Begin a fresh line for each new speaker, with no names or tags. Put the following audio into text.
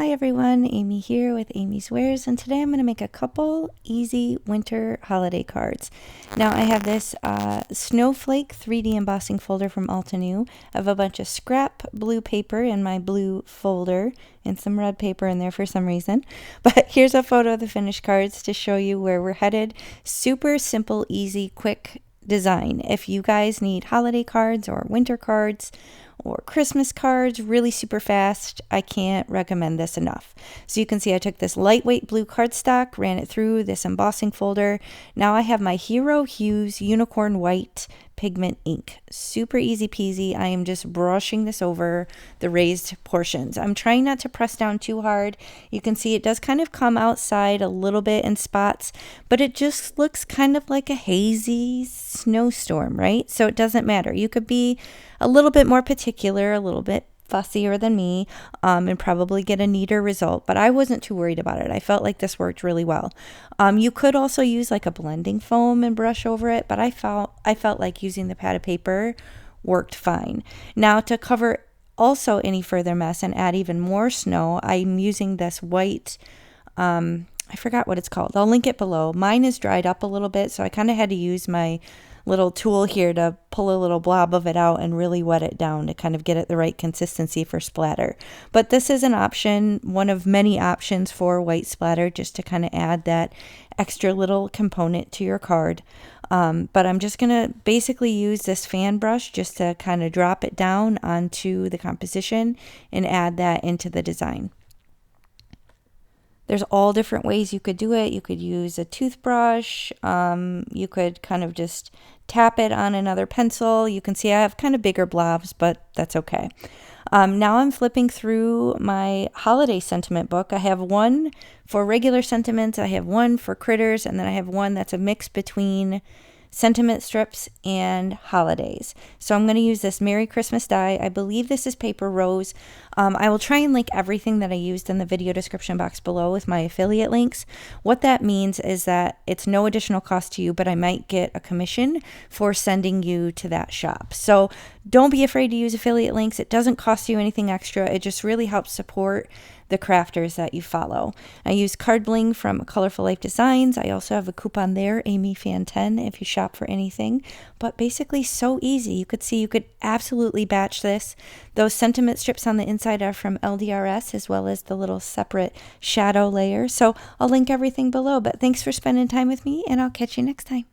Hi everyone, Amy here with amyswares, and today I'm going to make a couple easy winter holiday cards. Now I have this Snowflake 3D embossing folder from Altenew. I have a bunch of scrap blue paper in my blue folder and some red paper in there for some reason. But here's a photo of the finished cards to show you where we're headed. Super simple, easy, quick design. If you guys need holiday cards or winter cards or Christmas cards really super fast, I can't recommend this enough. So you can see I took this lightweight blue cardstock, ran it through this embossing folder. Now I have my Hero Hues Unicorn White pigment ink. Super easy peasy. I am just brushing this over the raised portions. I'm trying not to press down too hard. You can see it does kind of come outside a little bit in spots, but it just looks kind of like a hazy snowstorm, right? So it doesn't matter. You could be a little bit more particular, a little bit fussier than me, and probably get a neater result, but I wasn't too worried about it. I felt like this worked really well. You could also use like a blending foam and brush over it, but I felt like using the pad of paper worked fine. Now to cover also any further mess and add even more snow, I'm using this white, I forgot what it's called. I'll link it below. Mine is dried up a little bit, so I kind of had to use my little tool here to pull a little blob of it out and really wet it down to kind of get it the right consistency for splatter. But this is an option, one of many options for white splatter, just to kind of add that extra little component to your card. But I'm just going to basically use this fan brush just to kind of drop it down onto the composition and add that into the design. There's all different ways you could do it. You could use a toothbrush. You could kind of just tap it on another pencil. You can see I have kind of bigger blobs, but that's okay. Now I'm flipping through my holiday sentiment book. I have one for regular sentiments, I have one for critters, and then I have one that's a mix between sentiment strips and holidays. So I'm going to use this Merry Christmas die. I believe this is paper rose. I will try and link everything that I used in the video description box below with my affiliate links. What that means is that it's no additional cost to you, but I might get a commission for sending you to that shop. So don't be afraid to use affiliate links. It doesn't cost you anything extra. It just really helps support the crafters that you follow. I use Card Bling from Colorful Life Designs. I also have a coupon there, AmyFan10, if you shop for anything. But basically so easy. You could see you could absolutely batch this. Those sentiment strips on the inside are from LDRS, as well as the little separate shadow layer. So I'll link everything below. But thanks for spending time with me, and I'll catch you next time.